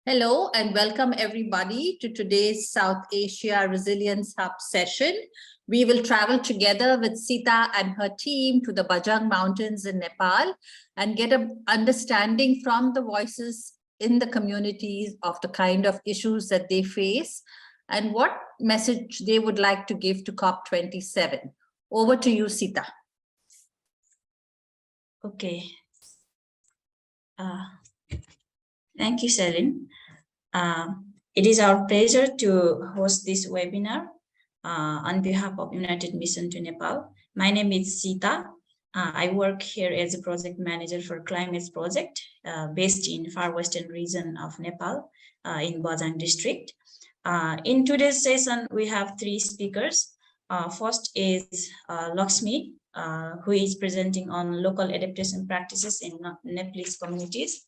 Hello and welcome everybody to today's South Asia Resilience Hub session. We will travel together with Sita and her team to the Bajang Mountains in Nepal and get an understanding from the voices in the communities of the kind of issues that they face and what message they would like to give to COP27. Over to you, Sita. Okay. Thank you, Celine. It is our pleasure to host this webinar on behalf of United Mission to Nepal. My name is Sita. I work here as a project manager for Climate Project based in far western region of Nepal in Bajang district. In today's session, we have three speakers. First is Laxmi, who is presenting on local adaptation practices in Nepalese communities.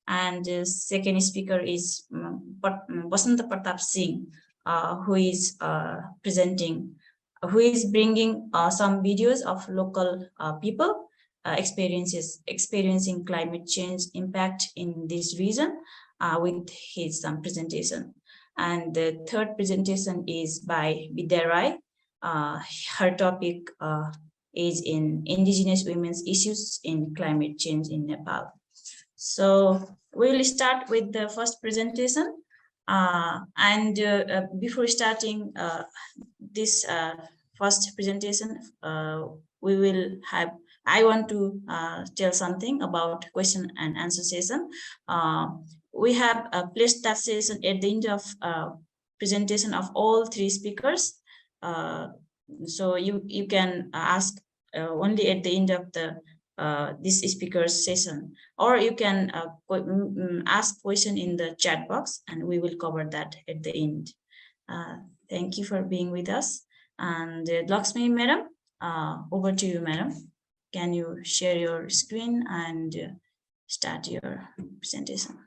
And the second speaker is Basanta Pratap Singh, who is bringing some videos of local people experiencing climate change impact in this region with his presentation. And the third presentation is by Bidhya. Her topic is in indigenous women's issues in climate change in Nepal. So we'll start with the first presentation. Before starting this first presentation, I want to tell something about question and answer session. We have placed that session at the end of presentation of all three speakers. So you can ask only at the end of the this speaker's session, or you can ask question in the chat box and we will cover that at the end. Thank you for being with us. And Laxmi, madam, over to you, madam. Can you share your screen and start your presentation?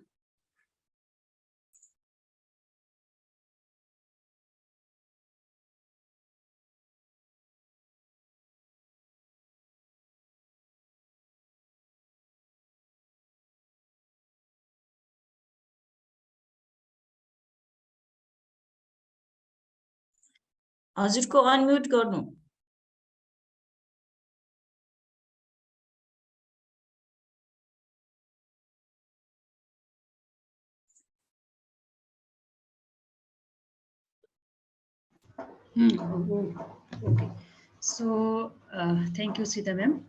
हजुरको unmute गर्नु Okay. So thank you, Sita ma'am.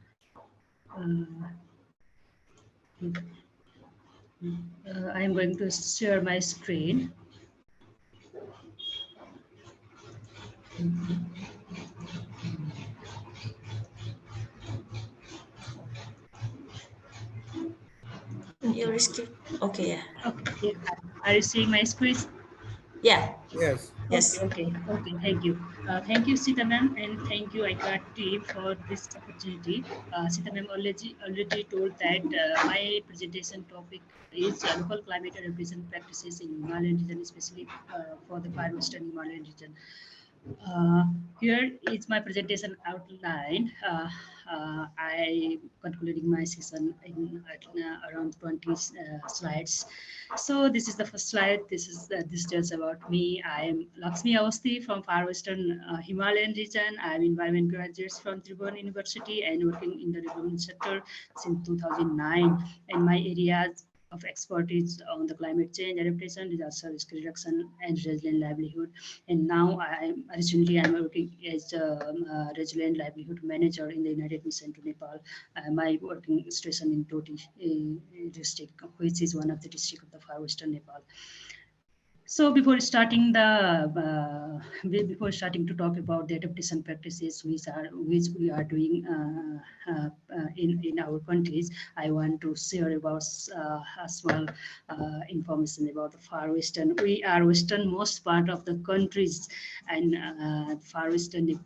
I am going to share my screen. Your screen. Okay, yeah. Okay. Are you seeing my screen? Yeah. Yes. Yes. Okay. Thank you. Thank you, Sita ma'am, and thank you, ICAT team, for this opportunity. Sita ma'am already told that my presentation topic is local climate adaptation practices in Himalayan region, especially for the far western Himalayan region. Here is my presentation outline. I concluding my session in around 20 slides. So this is the first slide. This is this tells about me. I am Laxmi Awasthi from far western Himalayan region. I am environment graduate from Tribhuvan University and working in the development sector since 2009. And my areas of expertise on the climate change, adaptation, disaster risk reduction, and resilient livelihood. And now I'm working as a resilient livelihood manager in the United Mission to Nepal. My working station in Toti district, which is one of the districts of the far western Nepal. So before starting to talk about the adaptation practices which we are doing in our countries, I want to share about as well information about the far western. We are westernmost part of the countries, and far western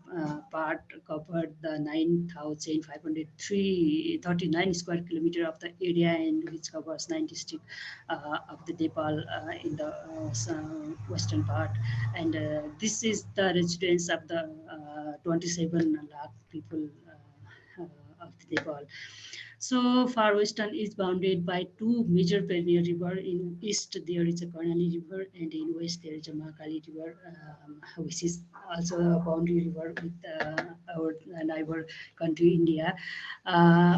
part covered the 9,539 square kilometer of the area, and which covers 9 districts of the Nepal in the western part, and this is the residence of the 27 lakh people of the Nepal. So far western is bounded by two major perennial rivers. In east there is a Karnali River, and in west there is a Mahakali River, which is also a boundary river with our neighbor country India.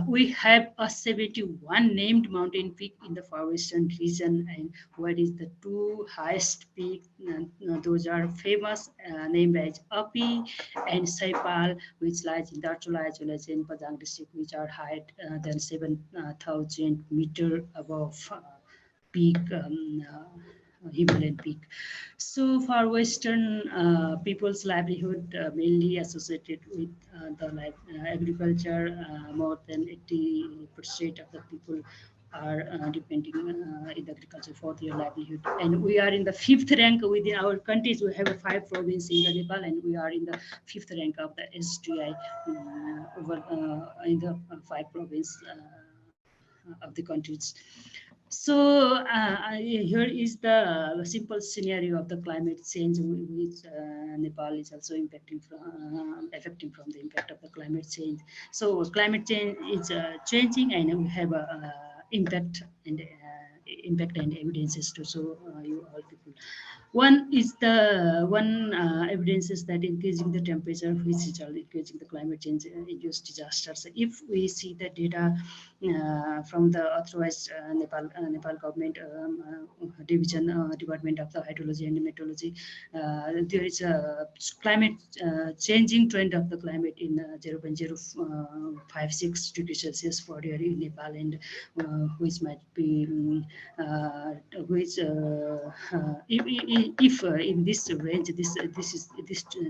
We have a 71 named mountain peak in the far western region, and what is the two highest peaks? Those are famous, named as Api and Saipal, which lies in Darchula as well as in Pajang district, which are higher than 7,000 meter above peak, Himalayan peak. So far western people's livelihood mainly associated with agriculture. More than 80% of the people are depending in agriculture for their livelihood. And we are in the 5th rank within our countries. We have 5 provinces in the Nepal, and we are in the 5th rank of the SDI over in the 5 provinces of the countries. So here is the simple scenario of the climate change, which Nepal is also impacting from, affecting from the impact of the climate change. So climate change is changing, and we have a impact and evidences to show you all people. One is the evidence is that increasing the temperature, which is increasing the climate change induced disasters. If we see the data from the authorized Nepal government division Department of the Hydrology and Meteorology, there is a climate changing trend of the climate in 0.056 degrees Celsius for year in Nepal, and which might be if in this range, this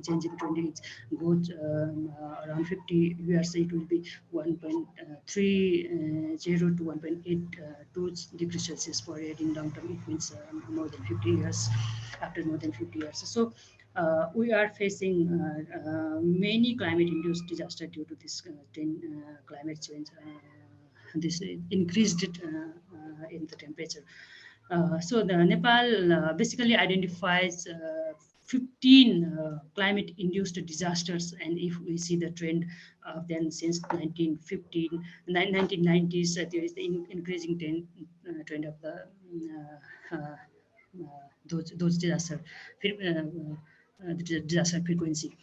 changing trend is goes around 50 years, it will be 1.30 to 1.82 degrees Celsius for year in long term. It means more than 50 years, after more than 50 years. So we are facing many climate-induced disasters due to this climate change. This increased in the temperature. So the Nepal basically identifies 15 climate-induced disasters, and if we see the trend of them since 1990s, there is the increasing trend of the those disaster disaster frequency.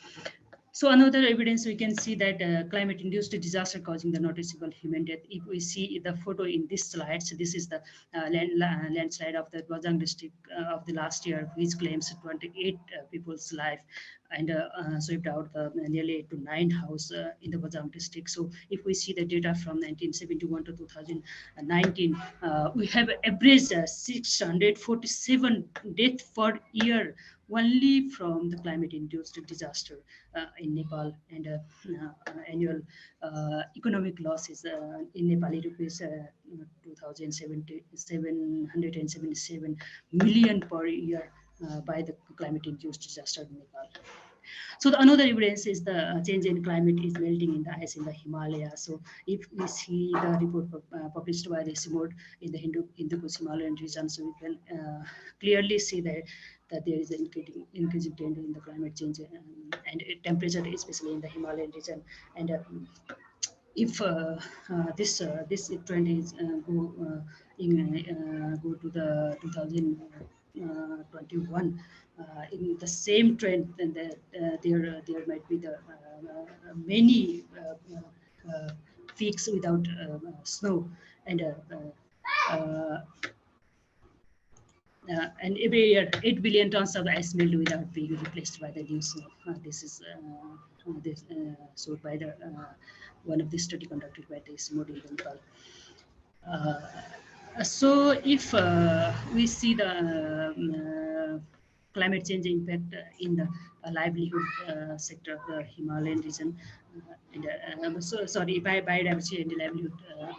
So another evidence we can see that climate-induced disaster causing the noticeable human death. If we see the photo in this slide, so this is the landslide of the Bajang district of the last year, which claims 28 people's life and swept out nearly 8 to 9 houses in the Bajang district. So if we see the data from 1971 to 2019, we have averaged 647 deaths per year only from the climate-induced disaster in Nepal, and annual economic losses in Nepali rupees 2,777 million per year by the climate-induced disaster in Nepal. So another evidence is the change in climate is melting in the ice in the Himalaya. So if we see the report published by the CIMOD in the Hindu Kush Himalayan region, so we can clearly see that there is an increasing trend in the climate change and temperature, especially in the Himalayan region. And if this trend is go to the 2021 in the same trend, then there might be the many peaks without snow, and every year 8 billion tons of ice melt without being replaced by the new snow. This is showed by the one of the study conducted by the CIMOD in Nepal. So if we see the climate change impact in the livelihood sector of the Himalayan region, and biodiversity and the livelihood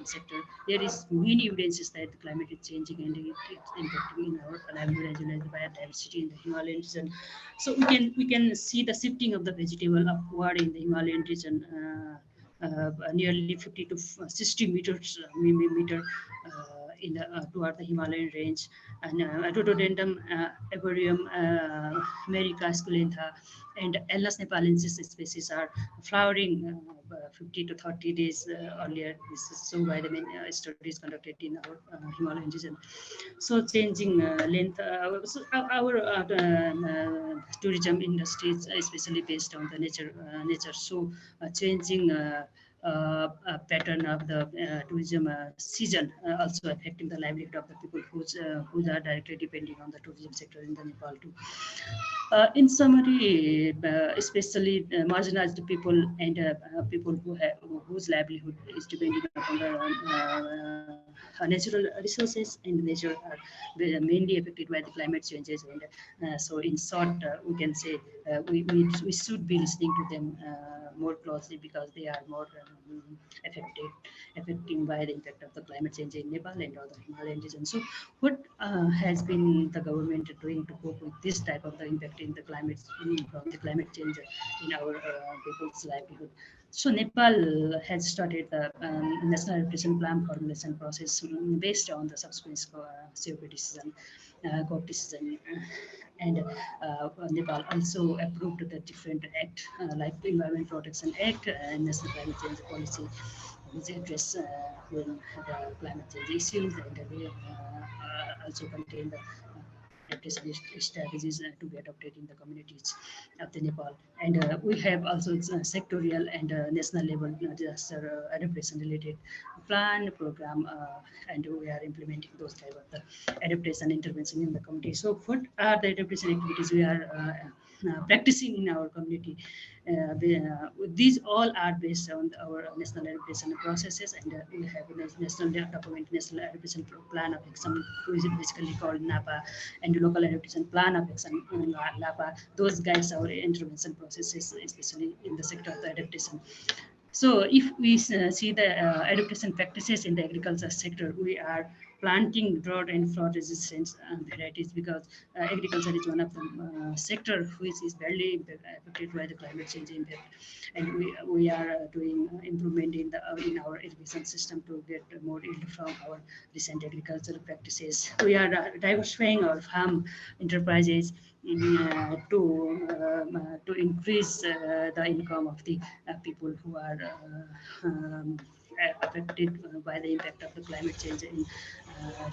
sector, there is many evidences that the climate is changing and it's impacting in our livelihood as well as the biodiversity in the Himalayan region. So we can see the shifting of the vegetable upward in the Himalayan region. Nearly 50 to 60 meters toward the Himalayan range, and Rhododendron Arboreum America esculenta and Alas nepalensis species are flowering 50 to 30 days earlier. This is so by the many studies conducted in our Himalayan region. So changing length, our tourism industry is especially based on the nature. So changing pattern of the tourism season also affecting the livelihood of the people who are directly depending on the tourism sector in the Nepal too. In summary, especially marginalized people and people whose livelihood is depending upon the natural resources and nature are mainly affected by the climate changes. And so, in short, we can say we should be listening to them more closely because they are more affecting by the impact of the climate change in Nepal and other Himalayan regions. So, what has been the government doing to cope with this type of the impact in the climate from the climate change in our people's livelihood? So Nepal has started the National Adaptation Plan formulation process based on the subsequent COP decision, and Nepal also approved the different act like Environment Protection Act and National Climate Change Policy, which address when the climate change issues, and they also contain the adaptation strategies to be adopted in the communities of the Nepal. And we have also sectorial and national level disaster adaptation related plan program, and we are implementing those type of the adaptation intervention in the community. So what are the adaptation activities we are practicing in our community? These all are based on our national adaptation processes, and we have a national document, national adaptation plan of action, which is basically called NAPA, and the local adaptation plan of action, LAPA. Those guides our intervention processes, especially in the sector of the adaptation. So if we see the adaptation practices in the agriculture sector, we are planting drought and flood resistant varieties because agriculture is one of the sector which is barely affected by the climate change impact. And we are doing improvement in our irrigation system to get more yield from our recent agricultural practices. We are diversifying our farm enterprises to increase the income of the people who are affected by the impact of the climate change in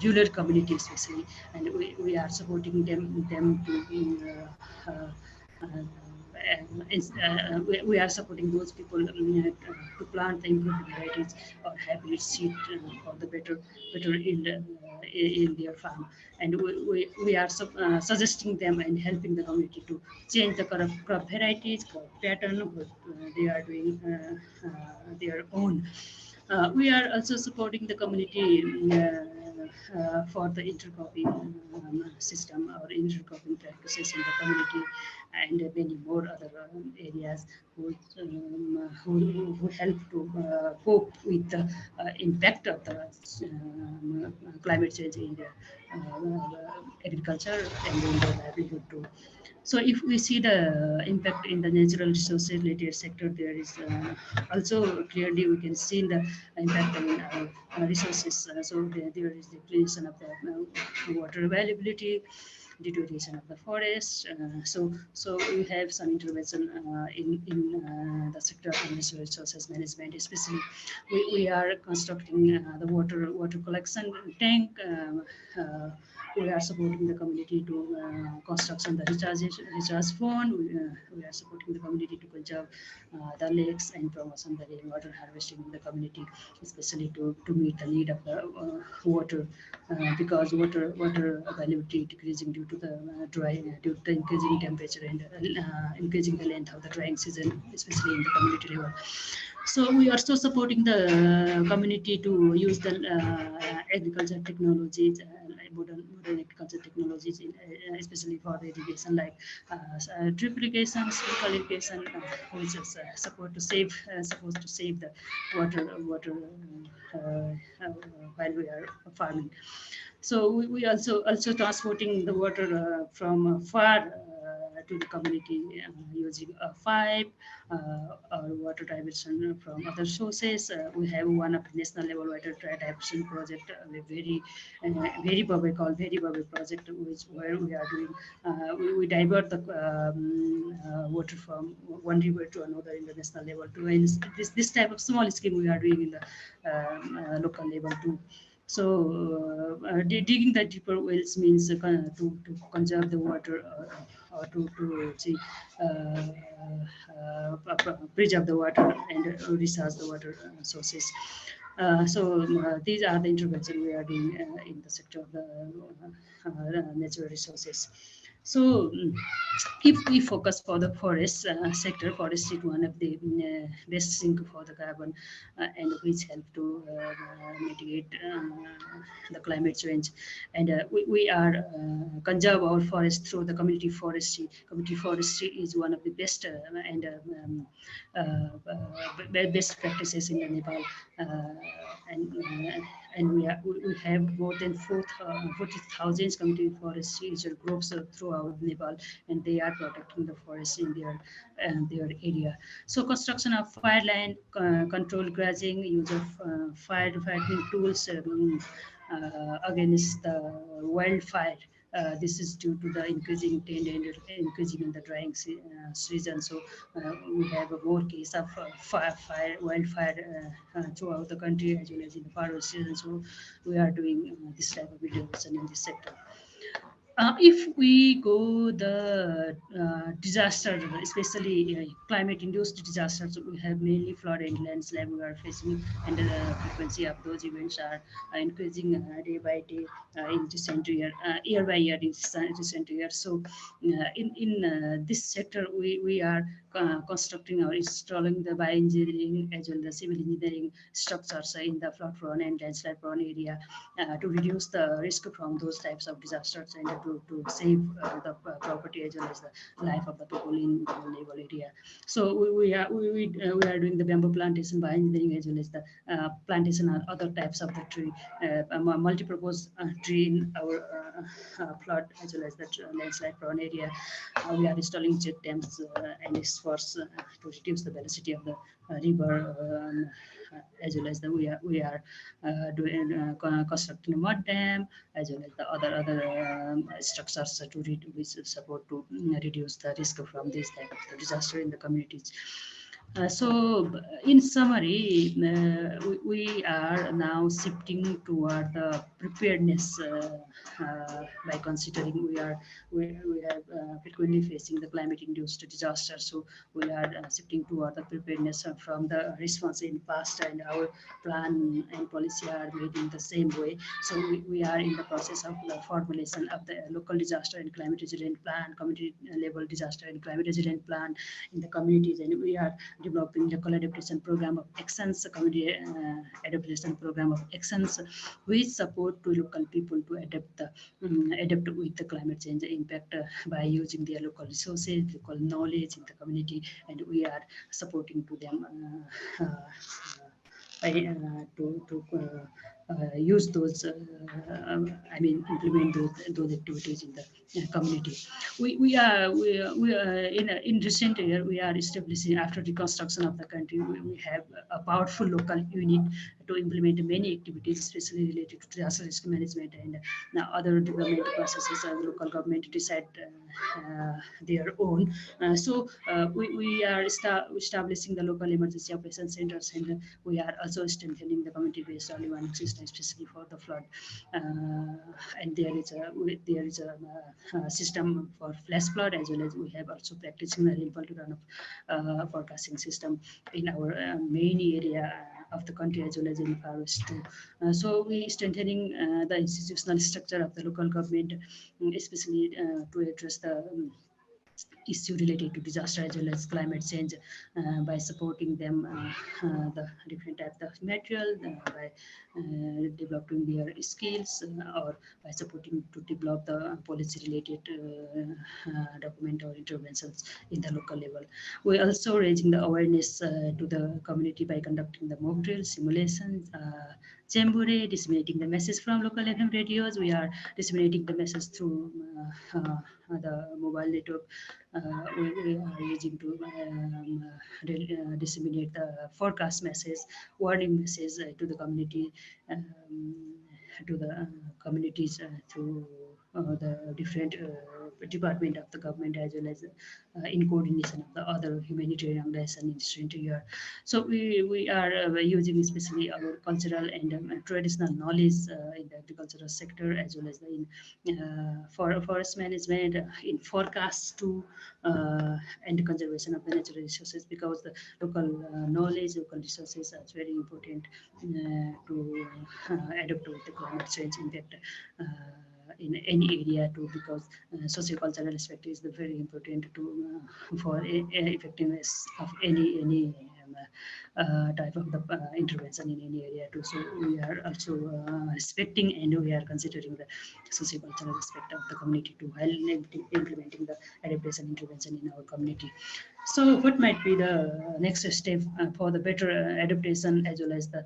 rural communities especially, and we are supporting them to we are supporting those people to plant the improved varieties or hybrid seed for the better yield in their farm. And we are suggesting them and helping the community to change the crop varieties, crop pattern, what they are doing their own. We are also supporting the community for the intercropping system or intercropping practices in the community, and many more other areas who help to cope with the impact of the climate change in the agriculture and in the livelihood too. So if we see the impact in the natural resources related sector, there is also clearly we can see the impact on resources. So there is depletion of the water availability, deterioration of the forest. So we have some intervention in the sector of natural resources management. Especially, we are constructing the water collection tank. We are supporting the community to construction the recharge fund. We are supporting the community to conserve the lakes and promotion the rainwater harvesting in the community, especially to meet the need of the water, because water availability decreasing due to the due to the increasing temperature and increasing the length of the drying season, especially in the community level. So we are also supporting the community to use the agriculture technologies, modern agriculture technologies, especially for the irrigation, like drip irrigation, sprinkle irrigation, which is supposed to save the water while we are farming. So we also transporting the water from far to the community using a pipe or water diversion from other sources. We have one of the national level water diversion project, very public called very public project, which where we are doing we divert the water from one river to another in the national level too. And this type of small scheme we are doing in the local level too. So digging the deeper wells means to conserve the water or to see, preserve the water and recharge the water sources. So these are the interventions we are doing in the sector of the natural resources. So if we focus for the forest sector, forest is one of the best sink for the carbon and which help to mitigate the climate change. And we are conserve our forest through the community forestry. Community forestry is one of the best and best practices in the Nepal. And we have more than 40,000 community forestry groups throughout Nepal, and they are protecting the forest in their area. So construction of fire line, control grazing, use of firefighting tools against the wildfire. This is due to the increasing trend and increasing in the drying season. So we have a more case of wildfire throughout the country as well as in the forest season. So we are doing this type of intervention in this sector. If we go the disaster, especially climate-induced disasters, we have mainly flood and landslide we are facing, and the frequency of those events are increasing day by day in recent year by year in recent years. So, in this sector, we are constructing or installing the bioengineering as well as civil engineering structures in the flood-prone and landslide-prone area to reduce the risk from those types of disasters and to save the property as well as the life of the people in the naval area. So we are doing the bamboo plantation by engineering as well as the plantation and other types of the tree, multi-purpose tree in our flood as well as the landslide prone area. We are installing jet dams and experts to reduce the velocity of the river. As well as we are doing constructing a mud dam as well as the other structures to which support to reduce the risk from this type of disaster in the communities. So, in summary, we are now shifting toward the preparedness by considering we have frequently facing the climate-induced disasters. So we are shifting toward the preparedness from the response in past, and our plan and policy are made in the same way. So we are in the process of the formulation of the local disaster and climate resilient plan, community level disaster and climate resilient plan in the communities, and we are developing local adaptation program of actions, community adaptation program of actions, which support to local people to adapt with the climate change impact by using their local resources, local knowledge in the community, and we are supporting to them to use those, implement those activities in the community. We are in recent year we are establishing, after reconstruction of the country, we have a powerful local unit to implement many activities, especially related to disaster risk management and other development processes. Local government decide their own. So we are establishing the local emergency operation centers, and we are also strengthening the community-based early warning system, especially for the flood. And there is a system for flash flood, as well as we have also practicing the rainfall to runoff forecasting system in our main area of the country as well as in forest too. So we strengthening the institutional structure of the local government, especially to address the issue related to disaster as well as climate change by supporting them the different types of material, by developing their skills, or by supporting to develop the policy related document or interventions in the local level. We also raising the awareness to the community by conducting the mock drill simulations Chembure, disseminating the message from local FM radios. We are disseminating the message through the mobile network. We are using to disseminate the forecast message, warning message to the community, to the communities through the different department of the government, as well as in coordination of the other humanitarian organization in the year. So we are using especially our cultural and traditional knowledge in the agricultural sector, as well as in forest management, in forecasts to and conservation of the natural resources, because the local knowledge, local resources are very important to adapt with the climate change impact in any area too, because socio-cultural aspect is the very important to for effectiveness of any type of the intervention in any area too. So we are also respecting and we are considering the socio-cultural aspect of the community too while implementing the adaptation intervention in our community. So what might be the next step for the better adaptation, as well as the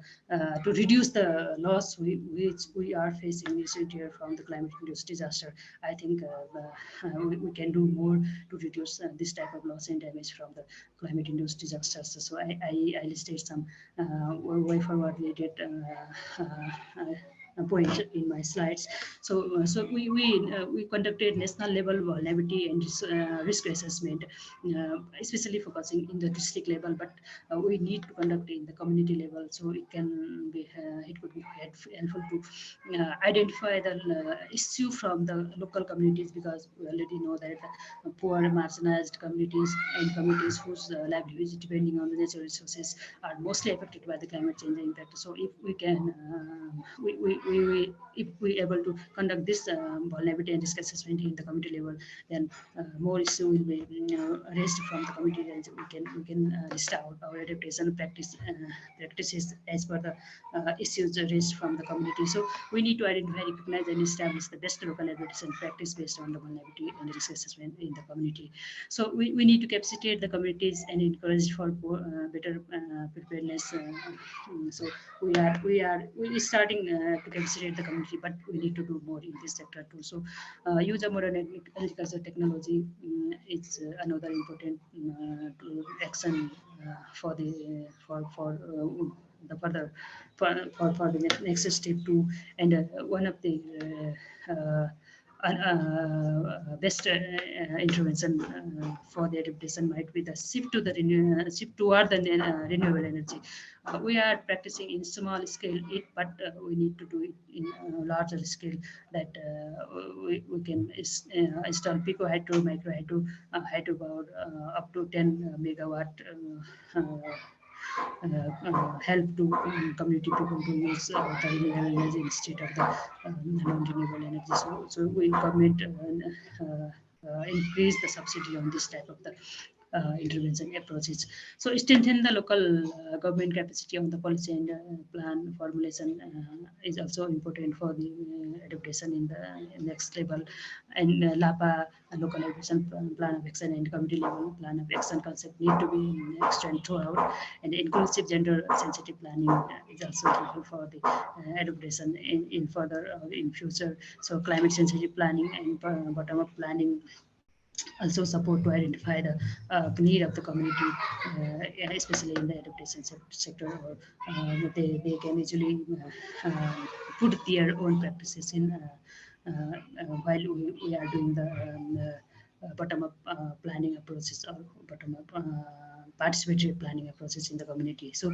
to reduce the loss which we are facing recently from the climate-induced disaster? I think we can do more to reduce this type of loss and damage from the climate-induced disasters. So I listed some way forward related point in my slides. So we conducted national level vulnerability and risk assessment, especially focusing in the district level, but we need to conduct in the community level, so it can be it could be helpful to identify the issue from the local communities, because we already know that poor marginalized communities and communities whose livelihood is depending on the natural resources are mostly affected by the climate change impact. So if we can if we able to conduct this vulnerability and risk assessment in the community level, then more issue will be raised from the community, and we can list out our adaptation practices as per the issues raised from the community. So we need to identify, recognize, and establish the best local adaptation practice based on the vulnerability and risk assessment in the community. So we need to capacitate the communities and encourage for better preparedness. So we are starting to capacitate the community, but we need to do more in this sector too. So use of modern agriculture technology is another important action for the further for the next step too. And one of the best intervention for the adaptation might be the shift to the shift toward the renewable energy. We are practicing in small scale, but we need to do it in larger scale. That we can install pico hydro, micro hydro, hydro power up to 10 megawatt. Help to community people to use the renewable energy instead of the non-renewable energy. So we government increase the subsidy on this type of the intervention approaches. So strengthen the local government capacity on the policy and plan formulation is also important for the adaptation in the next level. And LAPA, local adaptation plan of action, and community level plan of action concept need to be extended throughout. And inclusive gender sensitive planning is also helpful for the adaptation in further in future. So climate sensitive planning and bottom up planning also support to identify the need of the community, especially in the adaptation sector, or they can usually put their own practices in while we are doing the bottom-up planning approaches, or bottom-up participatory planning approaches in the community. So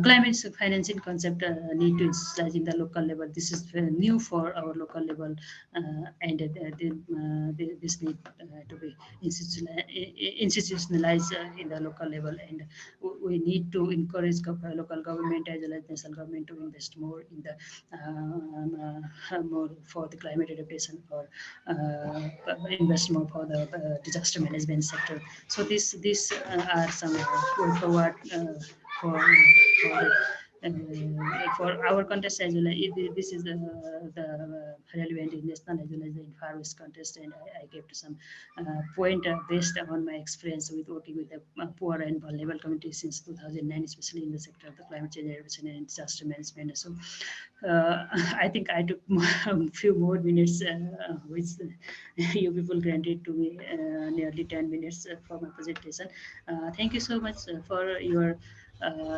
climate financing concept need to institutionalize in the local level. This is new for our local level, and this need to be institutionalized in the local level. And we need to encourage local government as well as national government to invest more in the more for the climate adaptation, or invest more for the disaster management sector. So these are some way forward for for our contest as well. This is the relevant national as well as the Far West contest, and I gave to some point based on my experience with working with the poor and vulnerable communities since 2009, especially in the sector of the climate change adaptation and disaster management. So I think I took a few more minutes, which you people granted to me nearly 10 minutes for my presentation. Thank you so much for your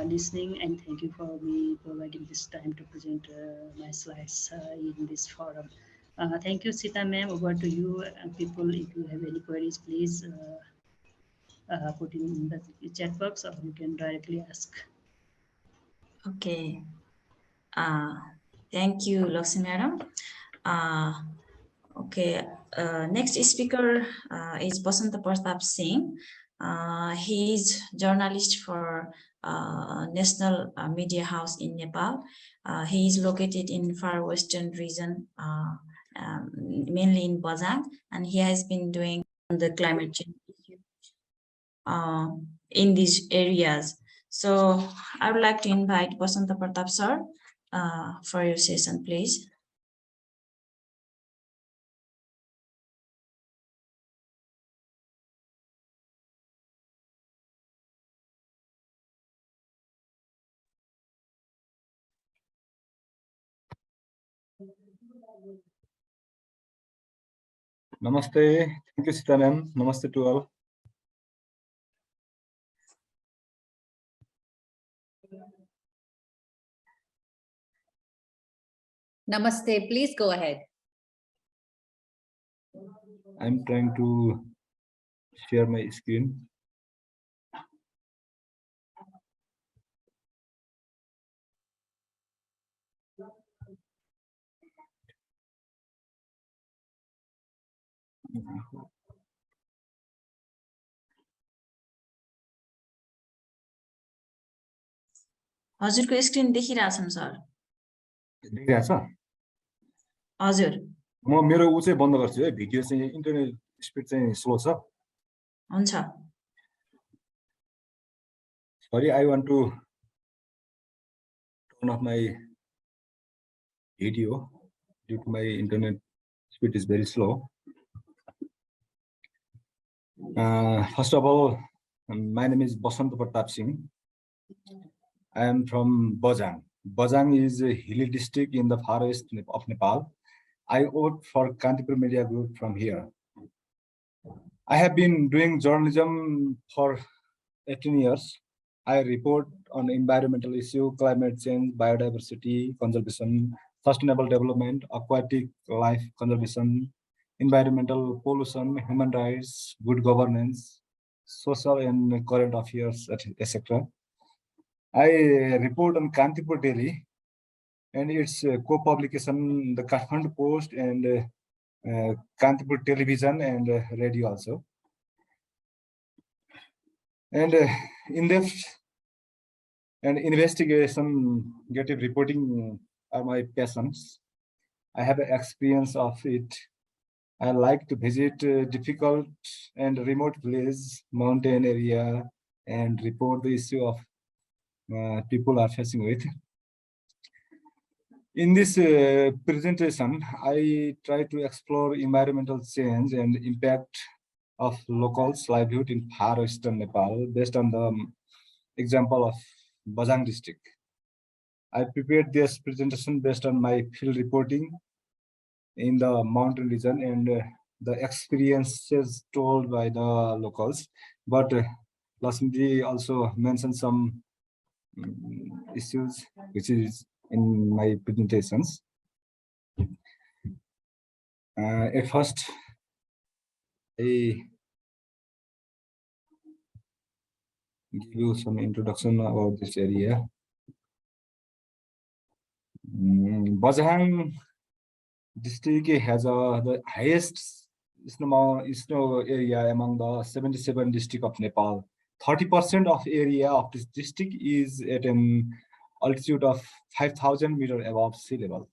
listening, and thank you for me providing this time to present my slides in this forum. Thank you, Sita ma'am. Over to you, people. If you have any queries, please put in the chat box, or you can directly ask. Okay. Thank you, Laxmi madam. Okay. Next speaker is Basanta Pratap Singh. He is journalist for National Media House in Nepal. He is located in far western region, mainly in Bajang, and he has been doing the climate change in these areas. So I would like to invite Basanta Pratap sir for your session, please. Namaste. Thank you, Sita ma'am. Namaste to all. Namaste. Please go ahead. I'm trying to share my screen. हजुरको screen देखिरहेछौँ sir. देखिरहेछ? हजुर। म मेरो उ चाहिँ बन्द गर्छु है, video चाहिँ इन्टरनेट स्पिड चाहिँ स्लो छ। हुन्छ। Sorry, I want to turn off my video due to my internet speed is very slow. First of all, my name is Basanta Pratap Singh. I am from Bajang. Bajang is a hilly district in the far west of Nepal. I work for Kantipur media group from here. I have been doing journalism for 18 years. I report on environmental issue, climate change, biodiversity conservation, sustainable development, aquatic life conservation, environmental pollution, human rights, good governance, social and current affairs, etc. I report on Kantipur daily and its co-publication, the Kathmandu Post and Kantipur television and radio also. And in-depth and investigative reporting are my passions. I have experience of it. I like to visit difficult and remote village, mountain area, and report the issue of people are facing with. In this presentation, I try to explore environmental change and impact of locals' livelihood in far western Nepal based on the example of Bajang district. I prepared this presentation based on my field reporting in the mountain region and the experiences told by the locals. But Laxmi also mentioned some issues which is in my presentations. At first, I give you some introduction about this area. Bajang district has the highest snow area among the 77 districts of Nepal. 30% of area of this district is at an altitude of 5,000 meters above sea level.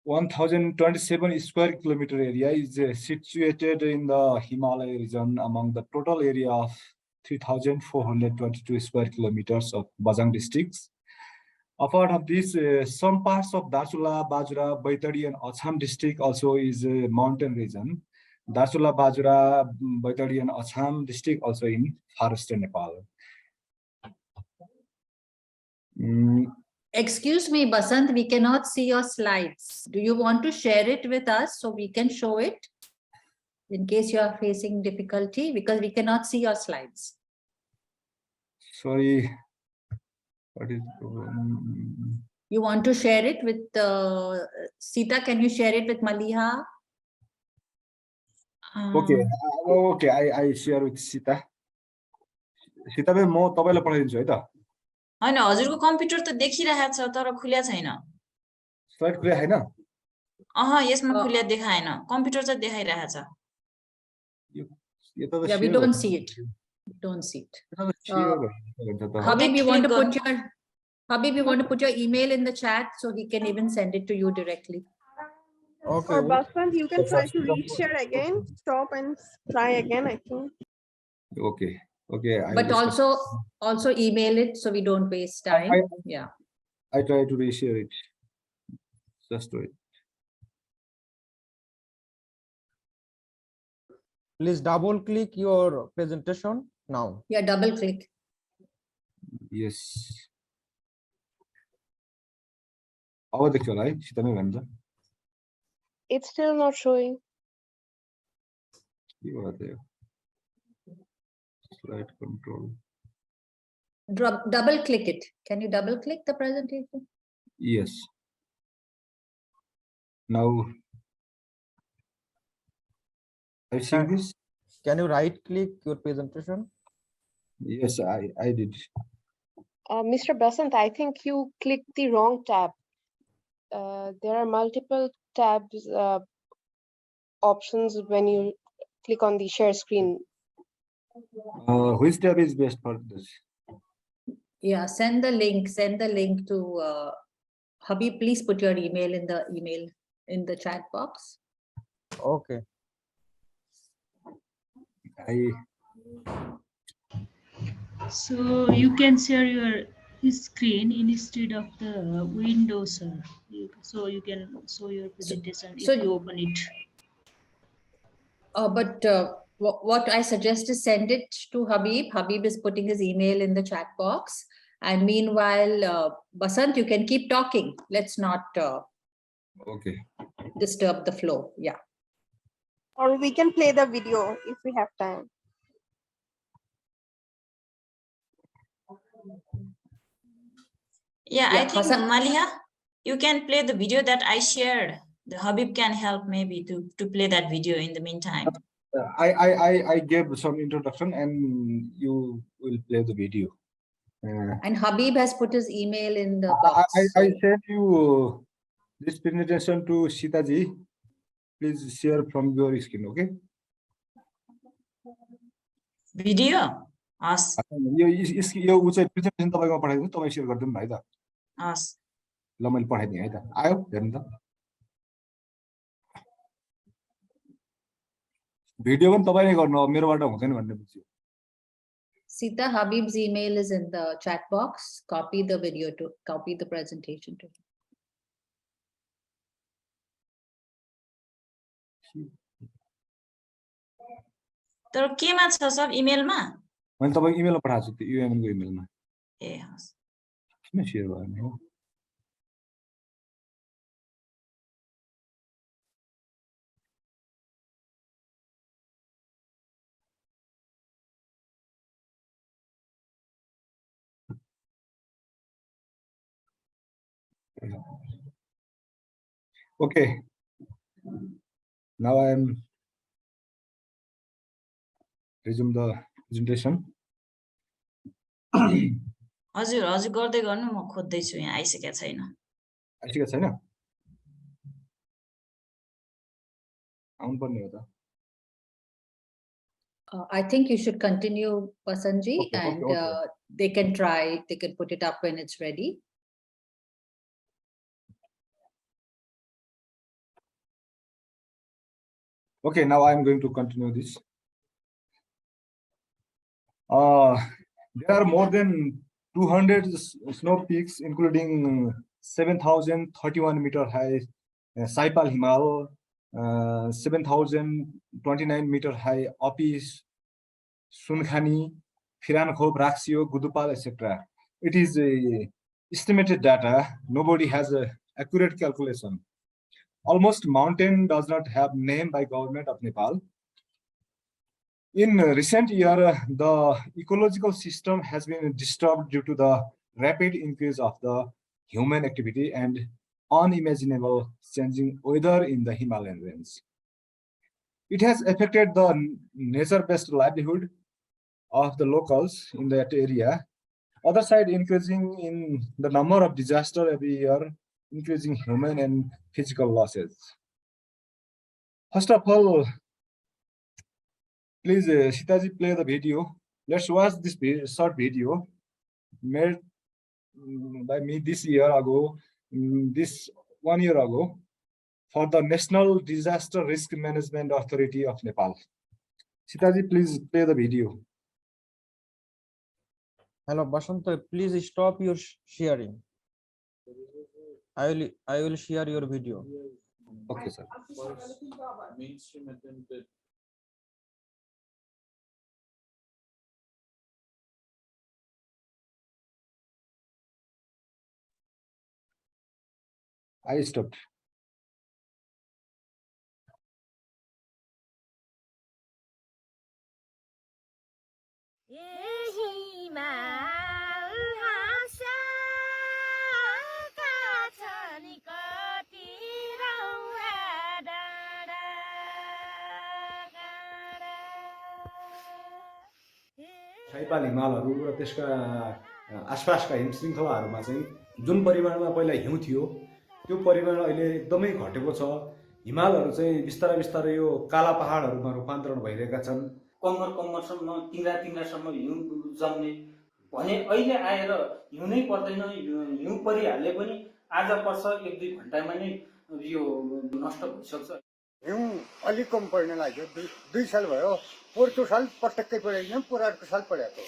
1,027 square kilometer area is situated in the Himalaya region among the total area of 3,422 square kilometers of Bajang districts. Apart of this, some parts of Darchula, Bajra, Baitari, and Acham district also is a mountain region. Darchula, Bajra, Baitari, and Acham district also in forest Nepal. Excuse me, Basant, we cannot see your slides. Do you want to share it with us so we can show it? In case you are facing difficulty, because we cannot see your slides. Sorry. What is You want to share it with Sita? Can you share it with Maliha? Okay, okay, I share with Sita. Sita, I will tell you. हैन हजुरको computer त देखिरहेको छ तर खुल्या छैन Slide खुल्या हैन? यसमा खुल्या देखाएन कम्प्युटर चाहिँ देखाइरहेको छ Yeah, we don't see it. We don't see it. Habib, you want to put your email in the chat so he can even send it to you directly. Okay. Or Basant, you can try to reshare again. Stop and try again, I think. Okay. Okay. But also email it so we don't waste time. Yeah. I try to reshare it. Just do it. Please double click your presentation now. Yeah, double click. Yes. How the right? It's still not showing. You are there. Slide control. Double click it. Can you double click the presentation? Yes. Now, I see this. Can you right click your presentation? Yes, I did. Mr. Basant, I think you clicked the wrong tab. There are multiple tabs options when you click on the share screen. Which tab is best for this? Yeah, send the link to Habib. Please put your email in the chat box. Okay. So you can share your screen instead of the window, sir. So you can show your presentation if you open it. But what I suggest is send it to Habib. Habib is putting his email in the chat box. And meanwhile, Basant, you can keep talking. Let's not okay. disturb the flow. Yeah. Or we can play the video if we have time. Yeah, I think Maliha, you can play the video that I shared. The Habib can help maybe to play that video in the meantime. I gave some introduction and you will play the video. And Habib has put his email in the box. I sent you this presentation to Sita ji. Please share from your screen, okay? Video? Yes. Yo presentation तपाईको पठाइदिनु तपाई share गर्दिनु भाइ त Yes. ल मैले पठाइदिए है त आयो हेर्नु त भिडियो पनि तपाईले गर्नु अब मेरोबाट हुँदैन भन्ने बुझ्यो Sita, Habib's email is in the chat box. Copy the presentation to him. तर केमा छ सब इमेलमा मैले तपाईको इमेलमा पठाएको छु त्यो युएमएन को इमेलमा ए हस् किन शेयर गर्ने हो Okay. Now I am resume the presentation. हजुर हजुर गर्दै गर्नु म खोज्दै छु यहाँ आइसकेको छैन आइसकेको छैन आउनु पर्ने हो त I think you should continue, Basanji, and they can put it up when it's ready. Okay, now I am going to continue this. There are more than 200 snow peaks, including 7,031 meter high Saipal Himal, 7,029 meter high Opis, Sunkhani, Firankhop, Raksio, Gudupal, etc. It is estimated data. Nobody has a accurate calculation. Almost mountain does not have name by government of Nepal. In recent year, the ecological system has been disturbed due to the rapid increase of the human activity and unimaginable changing weather in the Himalayan range. It has affected the nature-based livelihood of the locals in that area. Other side, increasing in the number of disasters every year, increasing human and physical losses. First of all, please, Sitaji, play the video. Let's watch this short video made by me this year ago, this 1 year ago, for the National Disaster Risk Management Authority of Nepal. Sitaji, please play the video. Hello, Basanta, please stop your sharing. I will share your video. Okay, sir. I stopped. Saipal हिमालहरू र त्यसका आसपासका हिमशृङ्खलाहरूमा चाहिँ जुन परिमाणमा पहिला हिउँ थियो त्यो परिमाण अहिले एकदमै घटेको छ। हिमालहरू चाहिँ बिस्तारै बिस्तारै यो काला पहाडहरूमा रूपान्तरण भइरहेका छन्। कम्मरसम्म तिङ्रासम्म हिउँ जम्ने भने अहिले आएर हिउँ नै पर्दैन, हिउँ परिहाल्यो पनि आज पर्छ 1-2 घण्टामा नै यो नष्ट भइसक्छ। हिउँ अलिक कम पर्न लाग्यो, 2 साल भयो। पोहोरको साल पटक्कै परेन, पोहोरको साल परेको हो।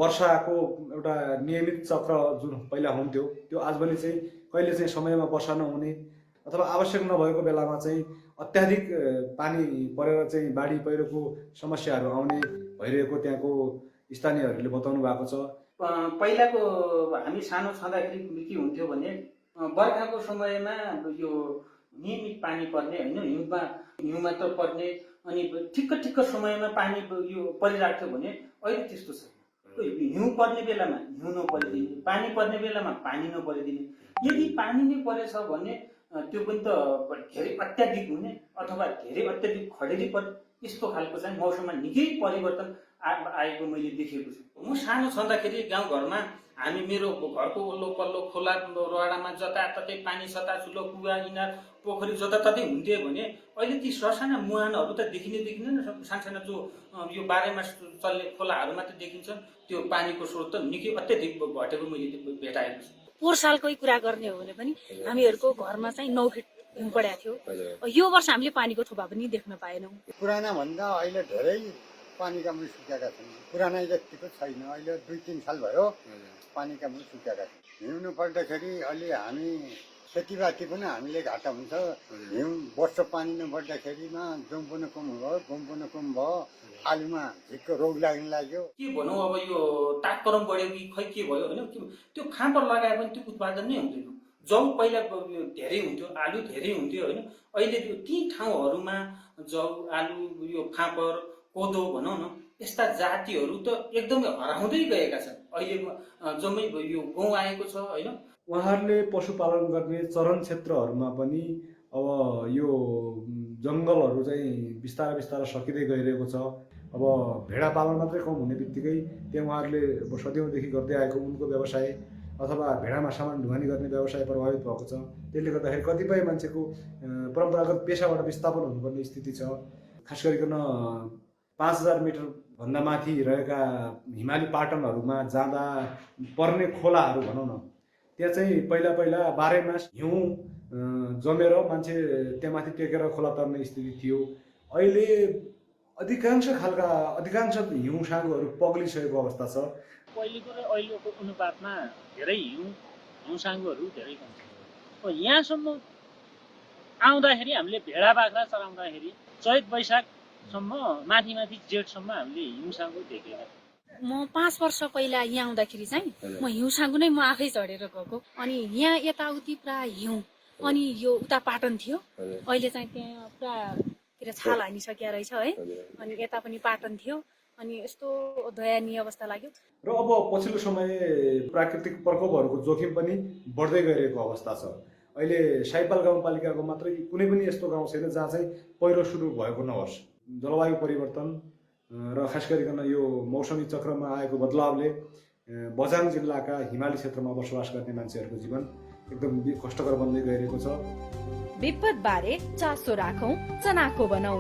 वर्षाको एउटा नियमित चक्र जुन पहिला हुन्थ्यो त्यो आजभोलि चाहिँ कहिले चाहिँ समयमा वर्षा नहुने अथवा आवश्यक नभएको बेलामा चाहिँ अत्याधिक पानी परेर चाहिँ बाढी पहिरोको समस्याहरू आउने भइरहेको त्यहाँको स्थानीयहरूले बताउनु भएको छ। पहिलाको हामी सानो छँदाखेरि के हुन्थ्यो भने बर्खाको समयमा यो नियमित पानी पर्ने हैन, हिउँ मात्र पर्ने अनि ठिक्क समयमा पानी यो परिराख्थ्यो भने अहिले त्यस्तो छ। हिउँ पर्ने बेलामा हिउँ नपरिदिने, पानी पर्ने बेलामा पानी नपरिदिने। यदि पानी नै परेछ भने त्यो पनि त धेरै अत्याधिक हुने अथवा धेरै अत्याधिक खडेरी पर्ने, यस्तो खालको चाहिँ मौसममा निकै परिवर्तन आएको मैले देखेको छु। म सानो छँदाखेरि गाउँघरमा हामी मेरो घरको वल्लो पल्लो खोला रोडामा जताततै पानी छताछुलो कुवा इनार पोखरी जताततै हुन्थ्यो भने अहिले ती ससाना मुहानहरू त देखिँदैन। सानसाना जो यो बारेमा चल्ने खोलाहरू मात्र देखिन्छ। त्यो पानीको स्रोत त निकै अत्याधिक घटेको मैले भेटाएको छु। पोहोर सालकै कुरा गर्ने हो भने पनि हामीहरूको घरमा चाहिँ 9 फिट हिउँ परेको थियो। यो वर्ष हामीले पानीको थोपा पनि देख्न पाएनौँ। पुराना भन्दा अहिले धेरै पानीका मुनि सुकेका छन्। पुराना जतिको छैन, अहिले 2-3 साल भयो पानीका मुनि सुकेका छन्। हिउँ नपर्दाखेरि अलि हामी खेतीपाती पनि हामीले घाटा हुन्छ। हिउँ वर्ष पानी नपर्दाखेरिमा जौँ पनि कम भयो, आलुमा झिक्क रोग लाग्न लाग्यो। के भनौँ अब यो तापक्रम बढ्यो कि खै के भयो होइन, त्यो फापर लगाए पनि त्यो उत्पादन नै हुँदैन। जौ पहिला धेरै हुन्थ्यो, आलु धेरै हुन्थ्यो होइन, अहिले त्यो ती ठाउँहरूमा जौ आलु यो फापर कोदो भनौँ न यस्ता जातिहरू त एकदमै हराउँदै गएका छन्। अहिले जम्मै यो गहुँ आएको छ होइन। उहाँहरूले पशुपालन गर्ने चरण क्षेत्रहरूमा पनि अब यो जङ्गलहरू चाहिँ बिस्तारै सकिँदै गइरहेको छ। अब भेडा पालन मात्रै कम हुने बित्तिकै त्यहाँ उहाँहरूले सदियौँदेखि गर्दै आएको उनको व्यवसाय अथवा भेडामा सामान ढुवानी गर्ने व्यवसाय प्रभावित भएको छ। त्यसले गर्दाखेरि कतिपय मान्छेको परम्परागत पेसाबाट विस्थापन हुनुपर्ने स्थिति छ। खास गरिकन 5000 मिटर भन्दा माथि रहेका हिमाली पाटनहरूमा जाँदा पर्ने खोलाहरू भनौँ न, त्यहाँ चाहिँ पहिला 12 मास हिउँ जमेर मान्छे त्यहाँ माथि टेकेर खोला तर्ने स्थिति थियो। अहिले अधिकांश हिउँ साँगोहरू पग्लिसकेको अवस्था छ। पहिलेको र अहिलेको अनुपातमा धेरै हिउँसाङ्गोहरू धेरै कम छ। यहाँसम्म आउँदाखेरि हामीले भेडा बाख्रा चराउँदाखेरि चैत वैशाखसम्म माथि जेठसम्म हामीले हिउँसाङ्गो देखेका। म 5 वर्ष पहिला यहाँ आउँदाखेरि चाहिँ म हिउँसाङ्गो नै म आफै चढेर गएको। अनि यहाँ यताउति प्राय हिउँ, अनि यो उता पाटन थियो। अहिले चाहिँ त्यहाँ पुरा छाल हानिसकेको रहेछ है। अनि यता पनि पाटन थियो। अनि यस्तो दयनीय अवस्था लाग्यो। र अब पछिल्लो समय प्राकृतिक प्रकोपहरूको जोखिम पनि बढ्दै गइरहेको अवस्था छ। अहिले साइपाल गाउँपालिकाको मात्रै कुनै पनि यस्तो गाउँ छैन जहाँ चाहिँ पहिरो सुरु भएको नहोस्। जलवायु परिवर्तन र खास गरिकन यो मौसमी चक्रमा आएको बदलावले बझाङ जिल्लाका हिमाली क्षेत्रमा बसोबास गर्ने मान्छेहरूको जीवन एकदम कष्टकर बन्दै गइरहेको छ। विपद बारे चासो राखौं, चनाखो बनाऊ।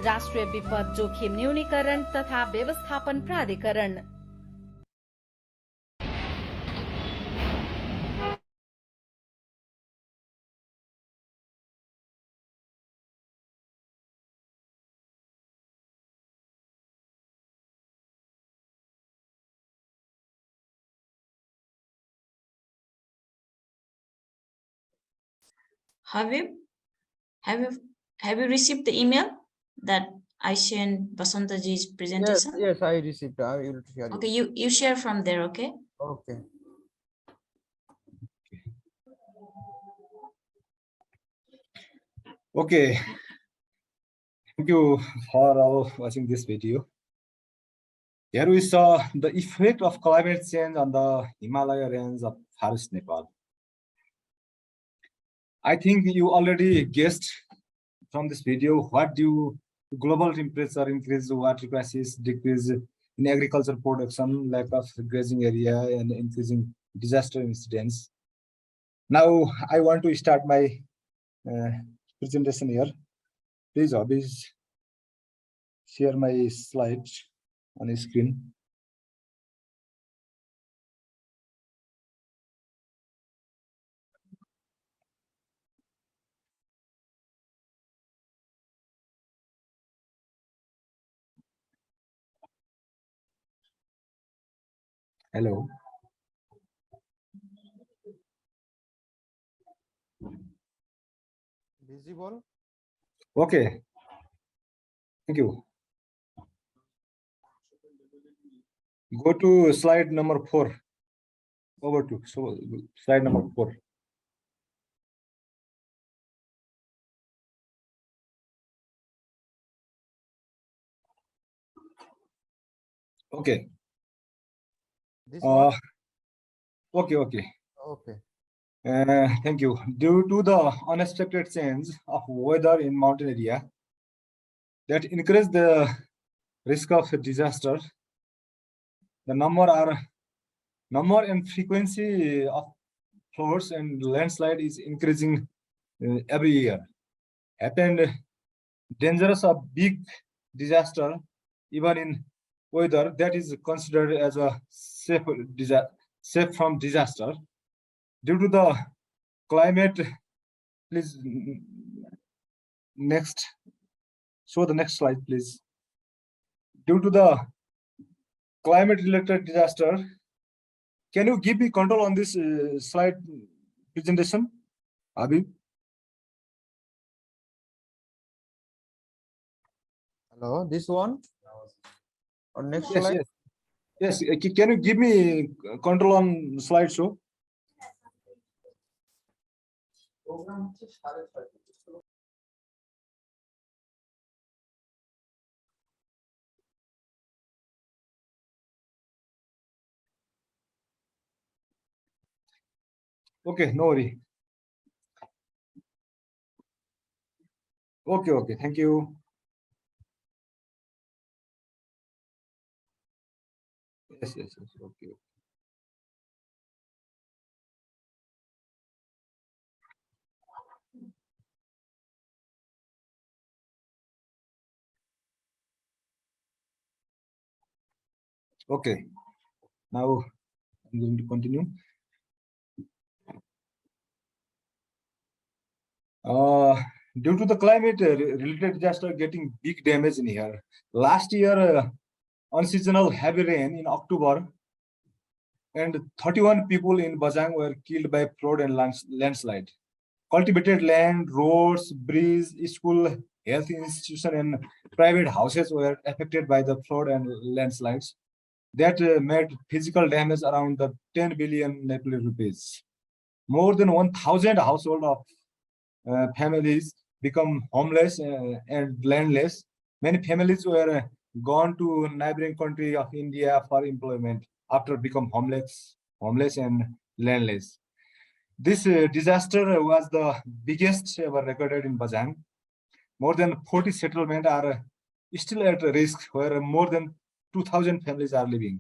राष्ट्रिय विपद जोखिम न्यूनीकरण तथा व्यवस्थापन प्राधिकरण। Have you received the email that I sent Basantaji's presentation? Yes, I received. I will share. Okay, you share from there, okay? Okay. Okay. Thank you for all watching this video. Here we saw the effect of climate change on the Himalaya range of forest Nepal. I think you already guessed from this video what do global temperature increase, water crisis, decrease in agriculture production, lack of grazing area, and increasing disaster incidents. Now I want to start my presentation here. Please, hobbies, share my slides on the screen. Hello. Visible? Okay. Thank you. Go to slide number 4. Over to slide number 4. Okay. This one? Okay. Okay. Thank you. Due to the unexpected change of weather in mountain area that increase the risk of disaster, the number and frequency of floods and landslide is increasing every year. Happened dangerous of big disaster even in weather that is considered as a safe from disaster. Due to the climate, please next. Show the next slide, please. Due to the climate-related disaster, can you give me control on this slide presentation, Abhi? Hello, this one? Or next Yes, slide? yes. Can you give me control on slideshow? Okay, no worry. Okay. Thank you. Yes. Okay. Okay. Now I'm going to continue. due to the climate related disaster getting big damage in here. Last year, unseasonal heavy rain in October, and 31 people in Bajang were killed by flood and landslide. Cultivated land, roads, bridges, school, health institution, and private houses were affected by the flood and landslides. That made physical damage around the 10 billion Nepali rupees. More than 1,000 households of families become homeless and landless. Many families were gone to neighboring country of India for employment after become homeless and landless. This disaster was the biggest ever recorded in Bajang. More than 40 settlements are still at risk, where more than 2,000 families are living.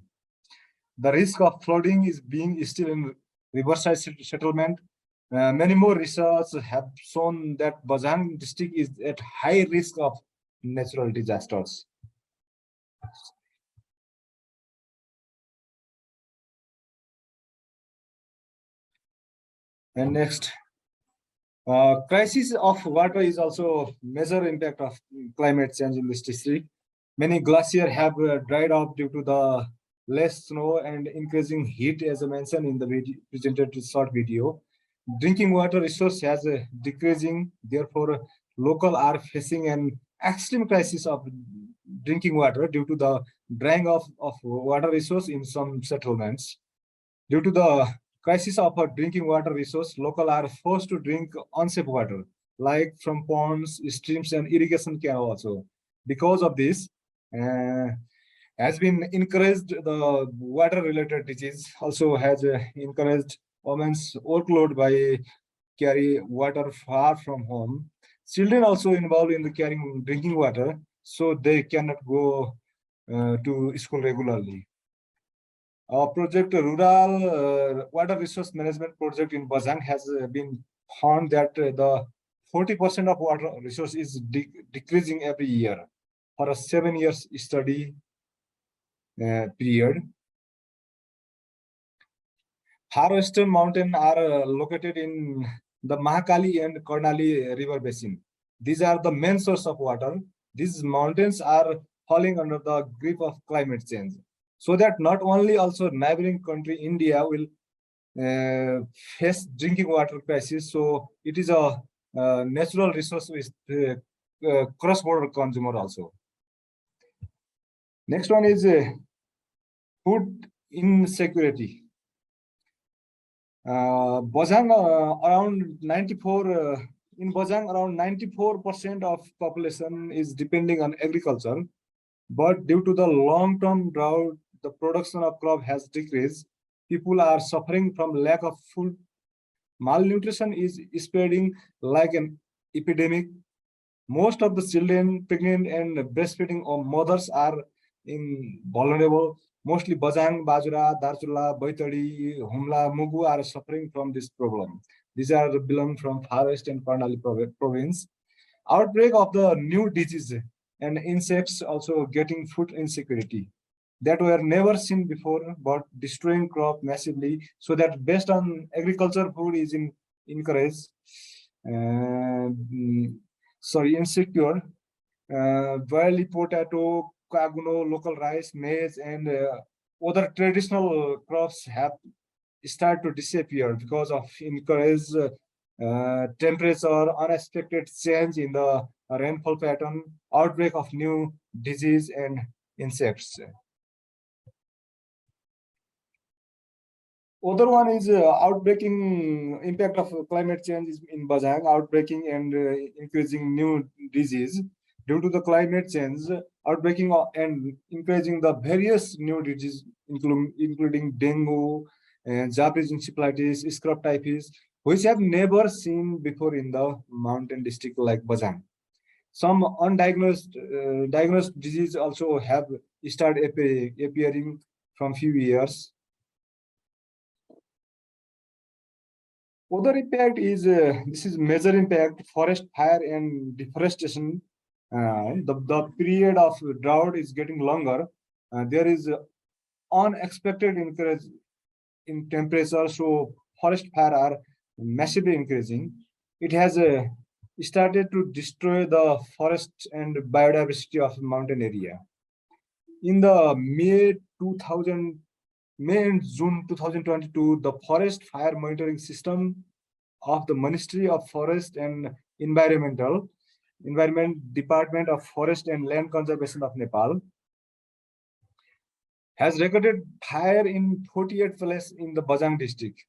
The risk of flooding is being still in riverside settlement. Many more research have shown that Bajang district is at high risk of natural disasters. And next, crisis of water is also major impact of climate change in this district. Many glaciers have dried up due to the less snow and increasing heat, as I mentioned in the video, presented short video. Drinking water resource has decreasing, therefore local are facing an extreme crisis of drinking water due to the drying of water resource in some settlements. Due to the crisis of a drinking water resource, local are forced to drink unsafe water, like from ponds, streams, and irrigation canal also. Because of this, has been encouraged the water-related disease, also has encouraged women's workload by carry water far from home. Children also involved in the carrying drinking water, so they cannot go to school regularly. Our project, Rural Water Resource Management Project in Bajang, has been found that the 40% of water resource is decreasing every year for a 7 years study period. Far Western Mountains are located in the Mahakali and Karnali river basin. These are the main source of water. These mountains are falling under the grip of climate change. So that not only also neighboring country India will face drinking water crisis, so it is a natural resource with cross-border consumer also. Next one is food insecurity. Bajang around 94 in Bajang around 94% of population is depending on agriculture, but due to the long-term drought, the production of crop has decreased. People are suffering from lack of food. Malnutrition is spreading like an epidemic. Most of the children, pregnant and breastfeeding mothers are vulnerable. Mostly Bajang, Bajura, Darchula, Baitadi, Humla, Mugu are suffering from this problem. These are belong from Far West and Karnali province. Outbreak of the new disease and insects also getting food insecurity that were never seen before, but destroying crop massively. So that based on agriculture, food is encouraged. Insecure. Barley, potato, kaguno, local rice, maize, and other traditional crops have started to disappear because of increased temperature, unexpected change in the rainfall pattern, outbreak of new disease and insects. Other one is outbreaking impact of climate change in Bajang, outbreaking and increasing new disease. Due to the climate change, outbreaking and increasing the various new diseases, including dengue, Japanese encephalitis, scrub typhus, which have never seen before in the mountain district like Bajang. Some undiagnosed diagnosed disease also have started appearing from few years. Other impact is this is major impact: forest fire and deforestation. The period of drought is getting longer. There is unexpected increase in temperature, so forest fire are massively increasing. It has started to destroy the forest and biodiversity of the mountain area. In the May and June 2022, the Forest Fire Monitoring System of the Ministry of Forest and Environment Department of Forest and Land Conservation of Nepal has recorded fire in 48 places in the Bajang district.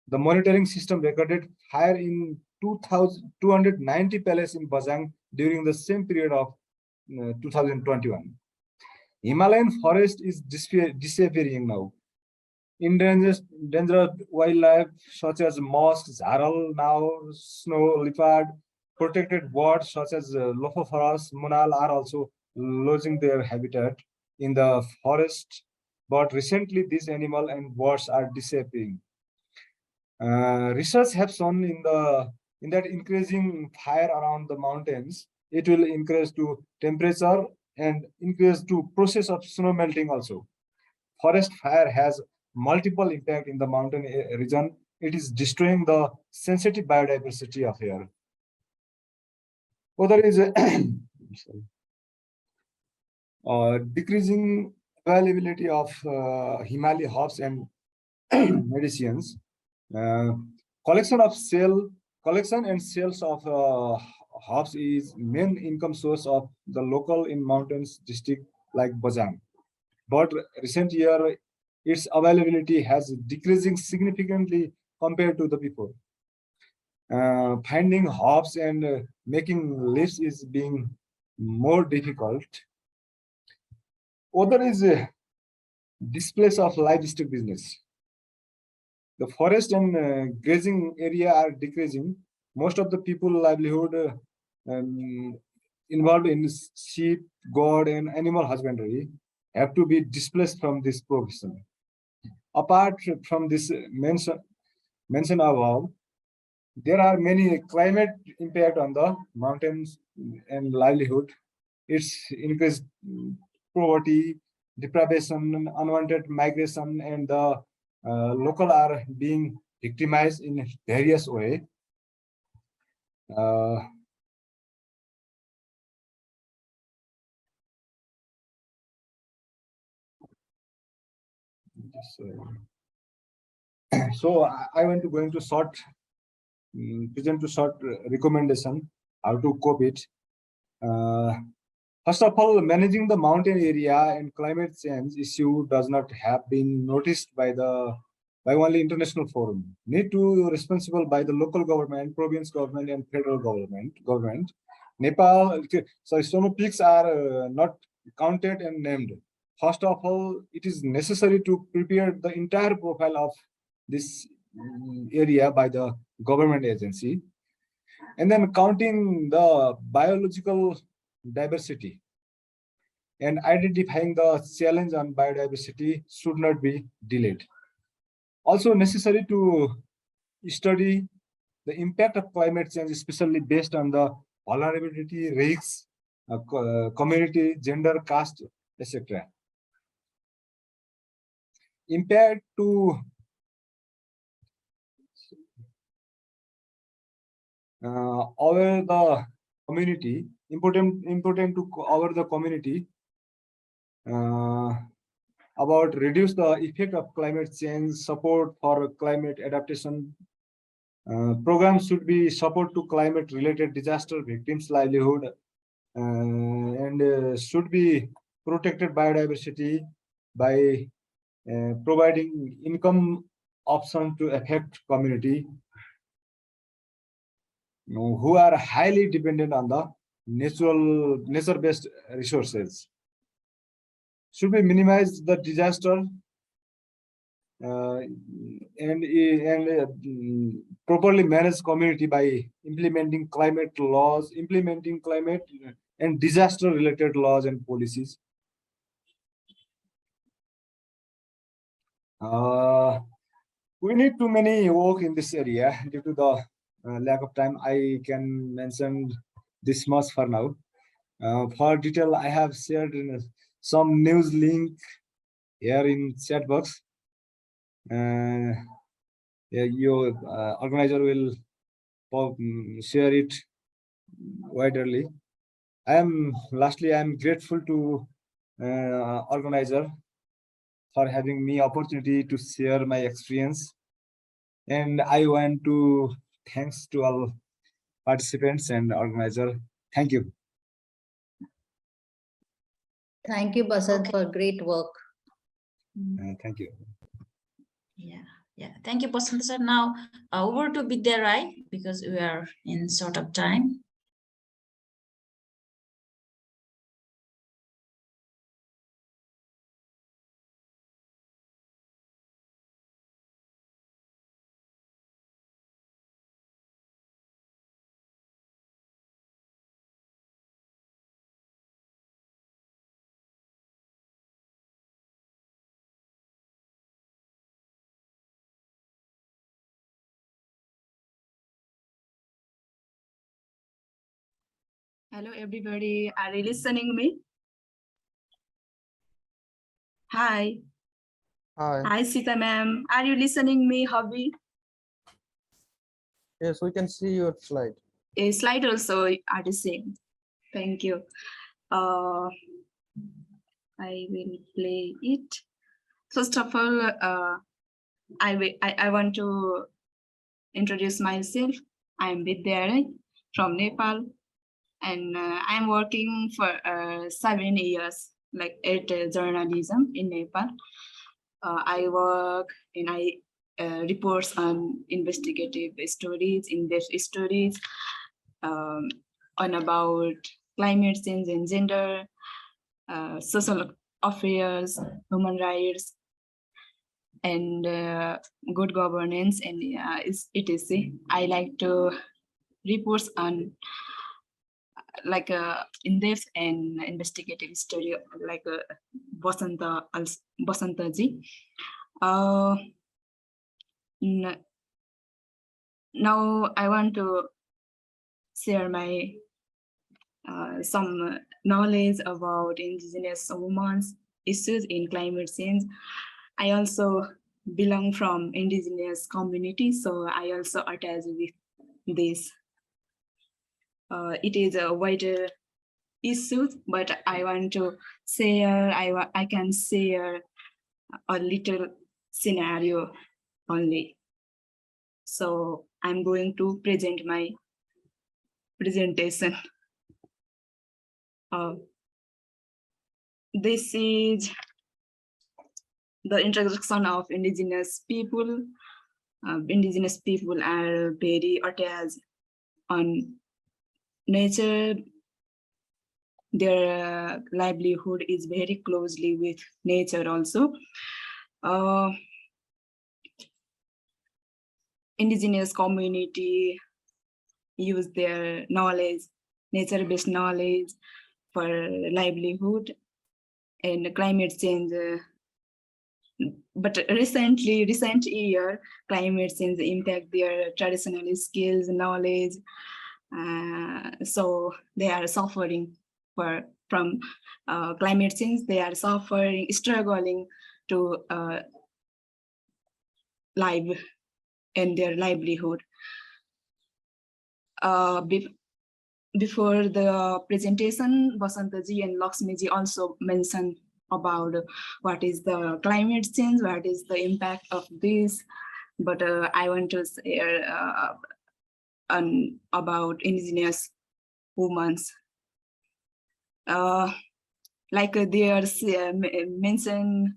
The monitoring system recorded fire in 290 places in Bajang during the same period of 2021. Himalayan forest is disappearing now. Endangered wildlife such as mosk, zaral, now snow leopard, protected birds such as Lophophorus, monal are also losing their habitat in the forest. But recently, these animals and birds are disappearing. Research have shown in that increasing fire around the mountains, it will increase to temperature and increase to process of snow melting also. Forest fire has multiple impact in the mountain region. It is destroying the sensitive biodiversity of here. Other is decreasing availability of Himalayan herbs and medicines. Collection and sales of herbs is main income source of the local in mountains district like Bajang. But recent year, its availability has decreasing significantly compared to the before. Finding herbs and making leaves is being more difficult. Other is displace of livestock business. The forest and grazing area are decreasing. Most of the people livelihood involved in sheep, goat, and animal husbandry have to be displaced from this profession. Apart from this mentioned above, there are many climate impact on the mountains and livelihood. It's increased poverty, deprivation, unwanted migration, and the local are being victimized in various ways. So I want to going to present to short recommendation how to cope it. First of all, managing the mountain area and climate change issue does not have been noticed by only international forum. Need to responsible by the local government, province government, and federal government. Nepal, so snow peaks are not counted and named. First of all, it is necessary to prepare the entire profile of this area by the government agency, and then counting the biological diversity and identifying the challenge on biodiversity should not be delayed. Also necessary to study the impact of climate change, especially based on the vulnerability, risks, community, gender, caste, etc. Impact to over the community, important to over the community about reduce the effect of climate change, support for climate adaptation. Programs should be support to climate related disaster victims' livelihood and should be protected biodiversity by providing income option to affect community who are highly dependent on the nature-based resources. Should we minimize the disaster and properly manage community by implementing climate laws, implementing climate and disaster-related laws and policies. We need too many work in this area due to the lack of time. I can mention this much for now. For detail, I have shared some news link here in chat box. Your organizer will share it widerly. Lastly, I am grateful to organizer for having me opportunity to share my experience. And I want to thanks to all participants and organizer. Thank you. Thank you, Basant, for great work. Thank you. Yeah. Thank you, Basanta sir. Now over to Bidhya Rai, because we are in sort of time. Hello, everybody. Are you listening me? Hi. Hi. Hi, Sita ma'am. Are you listening me, Hobby? Yes, we can see your slide. A slide also are the same. Thank you. I will play it. First of all, I want to introduce myself. I'm Bidhya from Nepal, and I'm working for 7 years, like at journalism in Nepal. I work and I reports on investigative stories, in-depth stories on about climate change and gender, social affairs, human rights, and good governance, and etc. I like to reports on like a in-depth and investigative story, like Basanta ji. Now I want to share my some knowledge about indigenous women's issues in climate change. I also belong from indigenous community, so I also attach with this. It is a wider issue, but I want to share, I can share a little scenario only. So I'm going to present my presentation. This is the introduction of indigenous people. Indigenous people are very attached on nature. Their livelihood is very closely with nature also. Indigenous community use their knowledge, nature-based knowledge for livelihood and climate change. But recent year, climate change impact their traditional skills, knowledge. So they are suffering from climate change. They are suffering, struggling to live in their livelihood. Before the presentation, Basanta ji and Laxmi ji also mentioned about what is the climate change, what is the impact of this. But I want to share about indigenous women. Like there's mentioned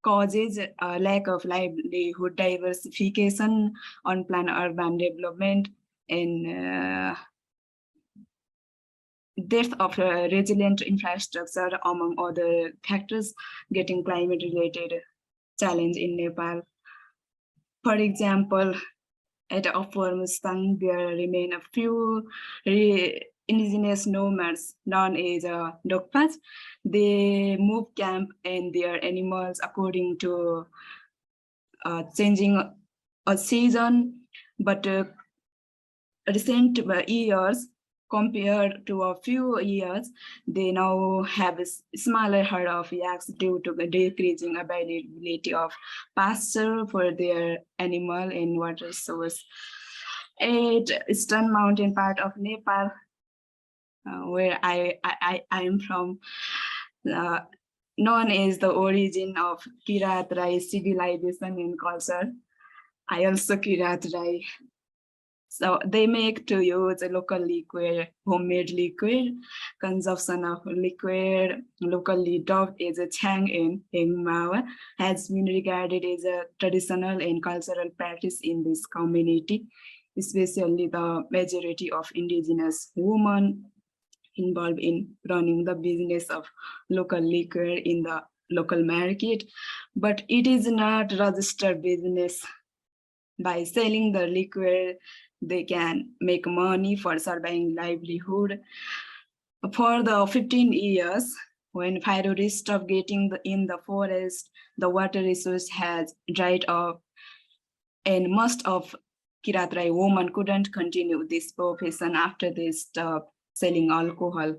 causes, lack of livelihood, diversification, unplanned urban development, and dearth of resilient infrastructure, among other factors, getting climate-related challenge in Nepal. For example, at Upper Mustang, there remain a few indigenous nomads known as Dokpas. They move camp and their animals according to changing a season, but recent years, compared to a few years, they now have a smaller herd of yaks due to the decreasing availability of pasture for their animal and water source. At eastern mountain part of Nepal, where I am from, known as the origin of Kirat Rai civilization and culture. I also Kirat Rai. So they make to use a local liquid, homemade liquid, consumption of liquid locally dubbed as a chang and hengmawa has been regarded as a traditional and cultural practice in this community, especially the majority of indigenous women involved in running the business of local liquor in the local market, but it is not registered business. By selling the liquor, they can make money for surviving livelihood. For the 15 years, when fireworks stopped getting in the forest, the water resource has dried up, and most of Kirat Rai women couldn't continue this profession after they stopped selling alcohol,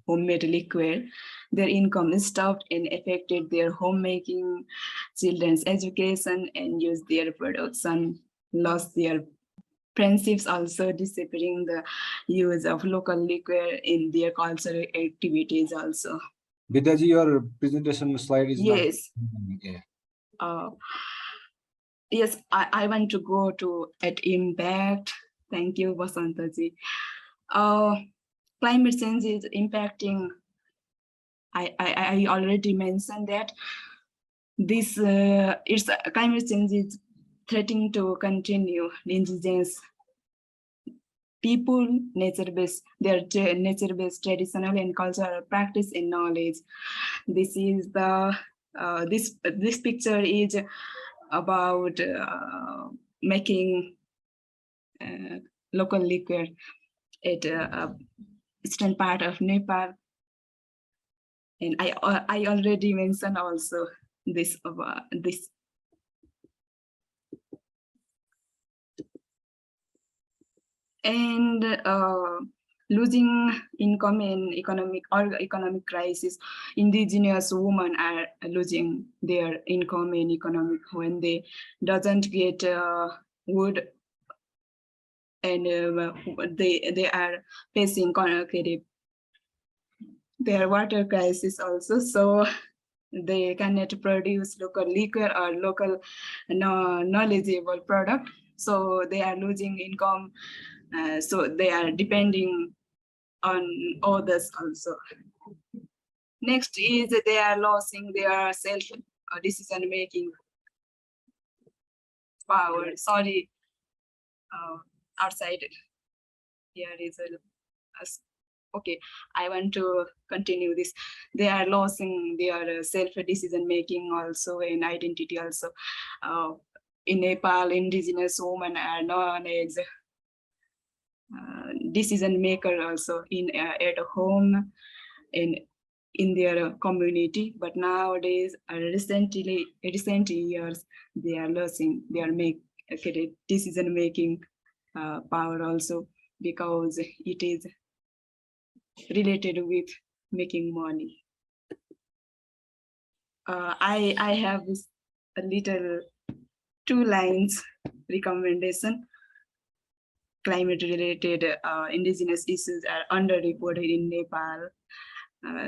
homemade liquor. Their income stopped and affected their homemaking, children's education, and used their production, lost their friendships, also disappearing the use of local liquor in their cultural activities also. Bidhya, your presentation slide is yes. Not... Yes, I want to go to at impact. Thank you, Basanta ji. Climate change is impacting. I already mentioned that this climate change is threatening to continue. Indigenous people, nature-based traditional and cultural practice and knowledge. This is the this picture is about making local liquor at eastern part of Nepal. And I already mentioned also this about this. And losing income in economic crisis, indigenous women are losing their income in economic when they doesn't get wood, and they are facing their water crisis also, so they cannot produce local liquor or local knowledgeable product, so they are losing income. So they are depending on others also. Next is they are losing their self decision making power. Sorry, outside here is okay. I want to continue this. They are losing their self decision making also and identity also. In Nepal, indigenous women are known as decision maker also in at home and in their community, but nowadays recent years they are losing their decision making power also, because it is related with making money. I have this a little 2 lines recommendation. Climate related indigenous issues are underreported in Nepal.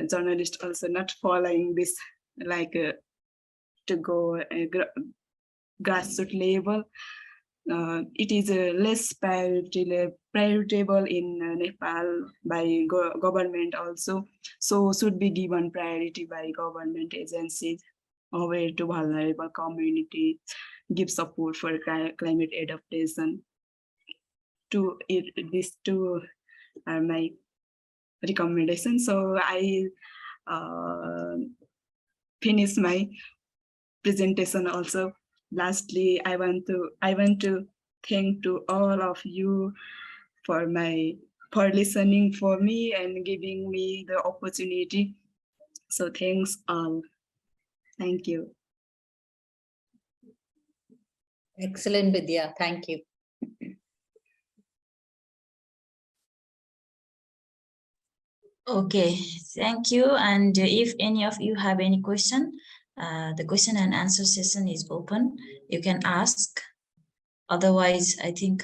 Journalists also not following this, like to go grassroots level. It is less prioritable in Nepal by government also, so should be given priority by government agencies aware to vulnerable community, give support for climate adaptation. These 2 are my recommendations. So I finish my presentation also. Lastly, I want to thank to all of you for listening for me and giving me the opportunity. So thanks all. Thank you. Excellent, Bidhya. Thank you. Okay, thank you. And if any of you have any question, the question and answer session is open. You can ask. Otherwise, I think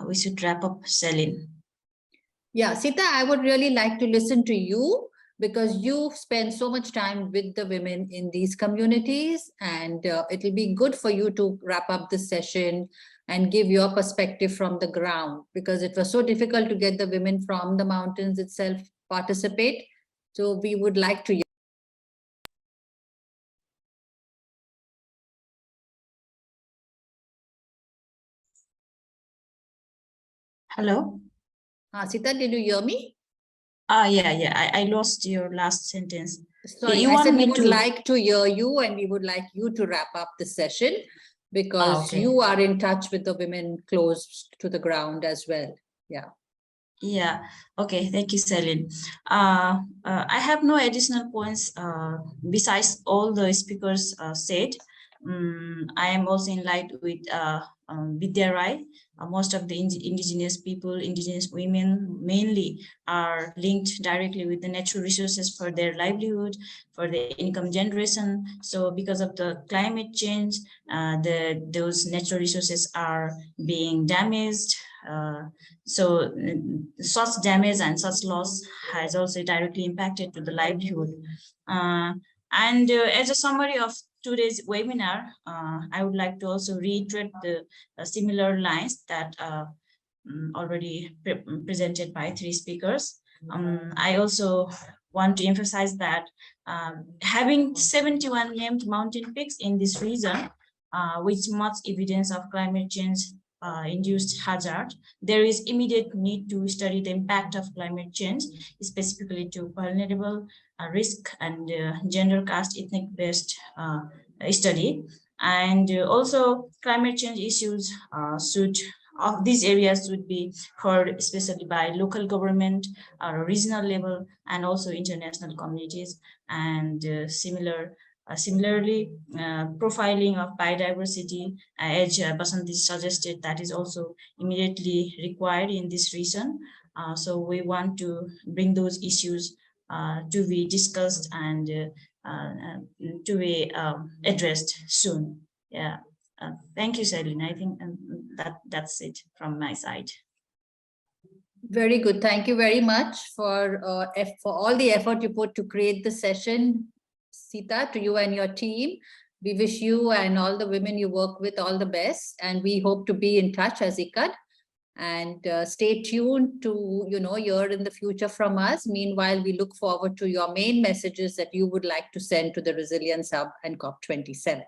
we should wrap up, Celine. Yeah, Sita, I would really like to listen to you because you spend so much time with the women in these communities, and it'll be good for you to wrap up this session and give your perspective from the ground, because it was so difficult to get the women from the mountains itself participate. So we would like to. Hello? Sita, did you hear me? Yeah. I lost your last sentence. Sorry, You I want said me we would to- like to hear you, and we would like you to wrap up the session because okay. you are in touch with the women close to the ground as well. Yeah. Yeah, okay, thank you, Celine. I have no additional points besides all the speakers said. I am also in line with Bidhya Rai. Most of the indigenous people, indigenous women mainly are linked directly with the natural resources for their livelihood, for their income generation. So because of the climate change, those natural resources are being damaged. So such damage and such loss has also directly impacted to the livelihood. As a summary of today's webinar, I would like to also reiterate the similar lines that already presented by three speakers. I also want to emphasize that having 71 named mountain peaks in this region, with much evidence of climate change induced hazard, there is immediate need to study the impact of climate change, specifically to vulnerable risk and gender, caste, ethnic based study. And also climate change issues of these areas should be heard especially by local government or regional level and also international communities. And similarly, profiling of biodiversity, as Basanta suggested, that is also immediately required in this region. So we want to bring those issues to be discussed and to be addressed soon. Yeah. Thank you, Celine. I think that's it from my side. Very good. Thank you very much for all the effort you put to create the session, Sita, to you and your team. We wish you and all the women you work with all the best, and we hope to be in touch as ICAD. And stay tuned to, hear in the future from us. Meanwhile, we look forward to your main messages that you would like to send to the Resilience Hub and COP27.